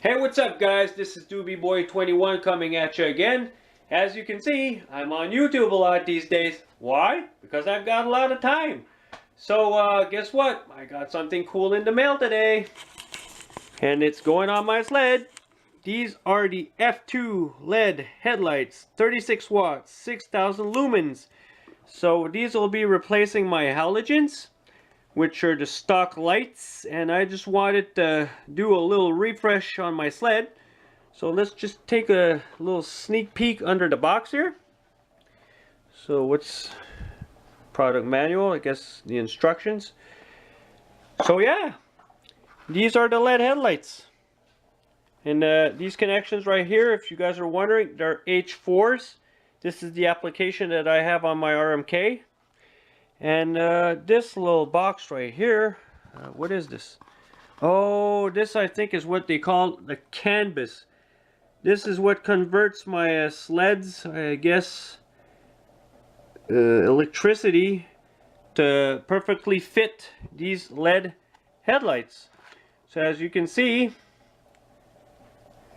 Hey, what's up guys? This is DoobieBoy21 coming at you again. As you can see, I'm on YouTube a lot these days. Why? Because I've got a lot of time. So guess what? I got something cool in the mail today. And it's going on my sled. These are the F2 LED headlights, 36 watts, 6,000 lumens. So these will be replacing my halogens, which are the stock lights, and I just wanted to do a little refresh on my sled. So let's just take a little sneak peek under the box here. So what's product manual? I guess the instructions. So yeah, these are the LED headlights. And these connections right here, if you guys are wondering, they're H4s. This is the application that I have on my RMK. And this little box right here, what is this? Oh, this I think is what they call the canvas. This is what converts my sleds, I guess, electricity to perfectly fit these LED headlights. So as you can see,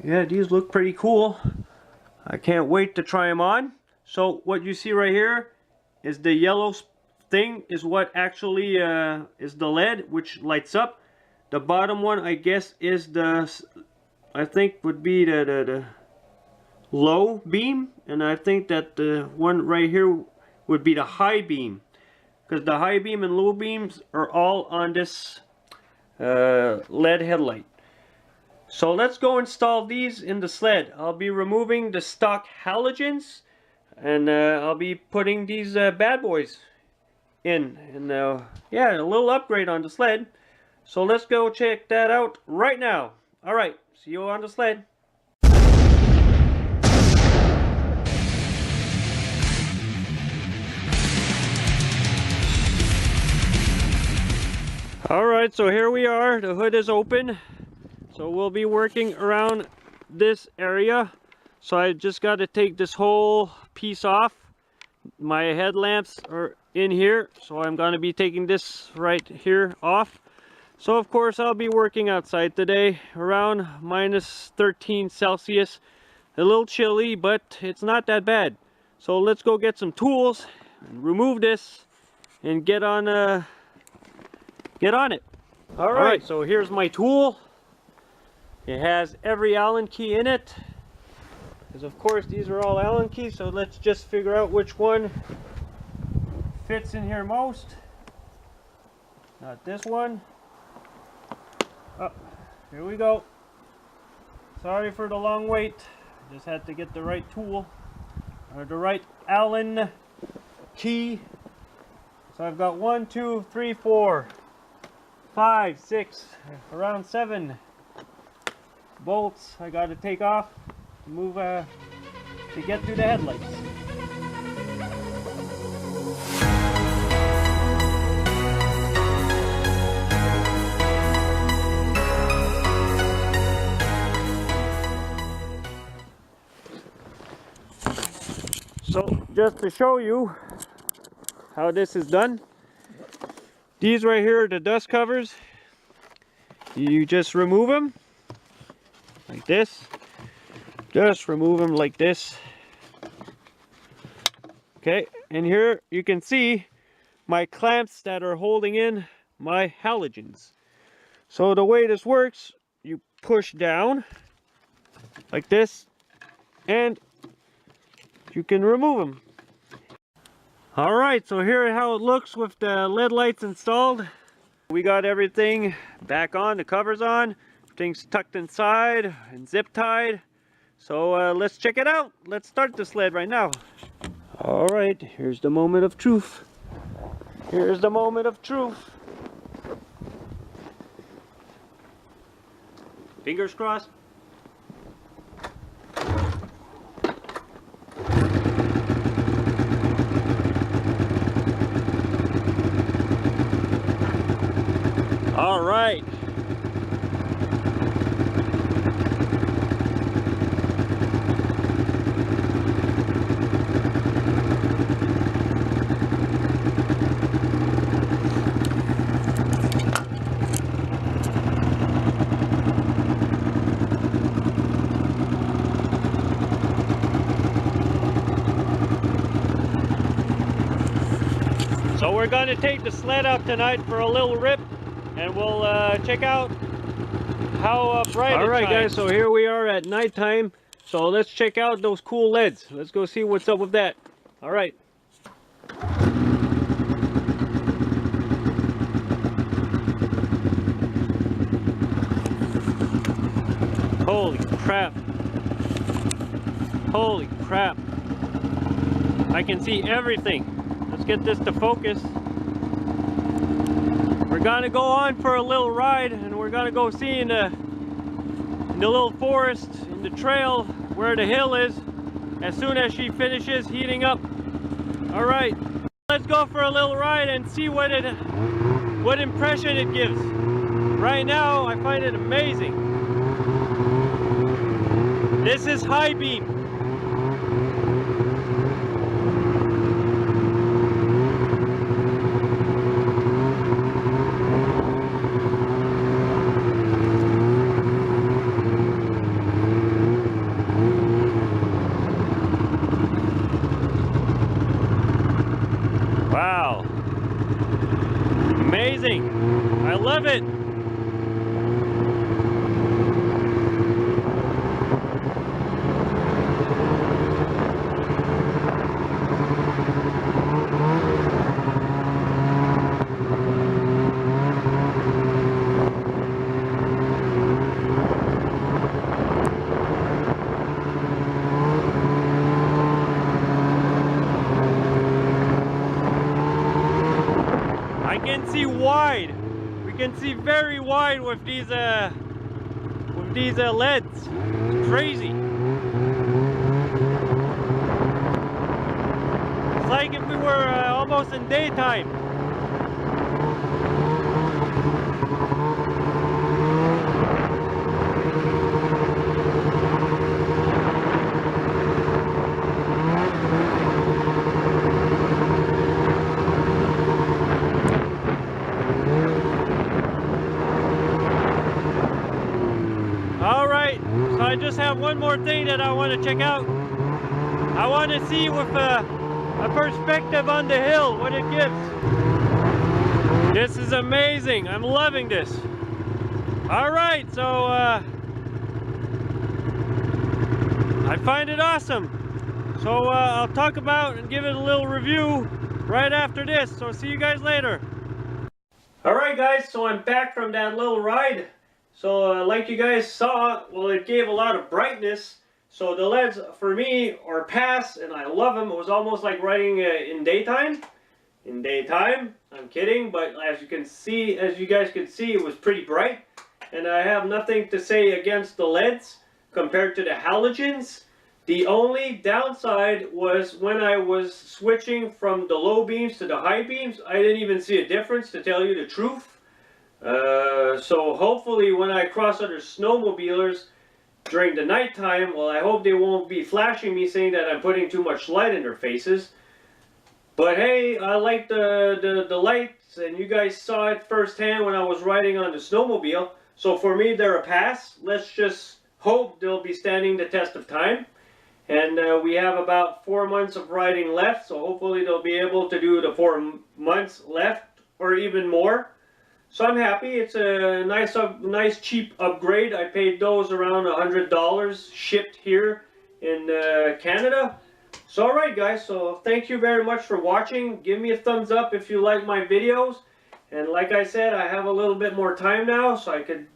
yeah, these look pretty cool. I can't wait to try them on. So what you see right here is the yellow thing is what actually is the LED, which lights up. The bottom one, I guess, is the, I think would be the low beam, and I think that the one right here would be the high beam, because the high beam and low beams are all on this LED headlight. So let's go install these in the sled. I'll be removing the stock halogens, and I'll be putting these bad boys in, and yeah, a little upgrade on the sled. So let's go check that out right now. All right, see you on the sled. All right, so here we are. The hood is open, so we'll be working around this area. So I just got to take this whole piece off. My headlamps are in here, so I'm going to be taking this right here off. So of course I'll be working outside today around -13 Celsius. A little chilly, but it's not that bad. So let's go get some tools and remove this and get on it. All right, so here's my tool. It has every Allen key in it, because of course these are all Allen keys. So let's just figure out which one fits in here most. Not this one. Oh, here we go. Sorry for the long wait. I just had to get the right tool, or the right Allen key. So I've got 1, 2, 3, 4, 5, 6, around 7 bolts I got to take off to move to get through the headlights. So just to show you how this is done, these right here are the dust covers. You just remove them like this. Just remove them like this. Okay, and here you can see my clamps that are holding in my halogens. So the way this works, you push down like this and you can remove them. All right, so here is how it looks with the LED lights installed. We got everything back on, the covers on, everything's tucked inside and zip tied. So let's check it out. Let's start the sled right now. All right, here's the moment of truth. Here's the moment of truth. Fingers crossed. All right. we're going to take the sled out tonight for a little rip, and we'll check out how bright it shines. Alright guys, so here we are at nighttime. So let's check out those cool LEDs. Let's go see what's up with that. Alright. Holy crap. Holy crap. I can see everything. Let's get this to focus. We're gonna go on for a little ride, and we're gonna go see in the little forest, in the trail where the hill is, as soon as she finishes heating up. All right, let's go for a little ride and see what impression it gives. Right now, I find it amazing. This is high beam. Wow. Amazing. I love it. I can see wide. We can see very wide with these LEDs. It's crazy. It's like if we were almost in daytime. So I just have one more thing that I want to check out. I want to see with a perspective on the hill what it gives. This is amazing. I'm loving this. Alright, so I find it awesome. So I'll talk about and give it a little review right after this. So see you guys later. Alright guys, so I'm back from that little ride. So like you guys saw, well, it gave a lot of brightness. So the LEDs for me are pass, and I love them. It was almost like riding in daytime. In daytime, I'm kidding, but as you can see, as you guys can see, it was pretty bright. And I have nothing to say against the LEDs compared to the halogens. The only downside was when I was switching from the low beams to the high beams, I didn't even see a difference, to tell you the truth. So hopefully when I cross other snowmobilers during the nighttime, well, I hope they won't be flashing me saying that I'm putting too much light in their faces. But hey, I like the lights, and you guys saw it firsthand when I was riding on the snowmobile. So for me, they're a pass. Let's just hope they'll be standing the test of time. And we have about 4 months of riding left, so hopefully they'll be able to do the 4 months left or even more. So I'm happy. It's a nice cheap upgrade. I paid those around $100 shipped here in Canada. So alright guys, so thank you very much for watching. Give me a thumbs up if you like my videos. And like I said, I have a little bit more time now, so I could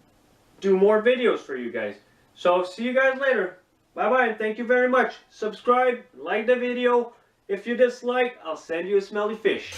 do more videos for you guys. So see you guys later. Bye bye, and thank you very much. Subscribe, like the video. If you dislike, I'll send you a smelly fish.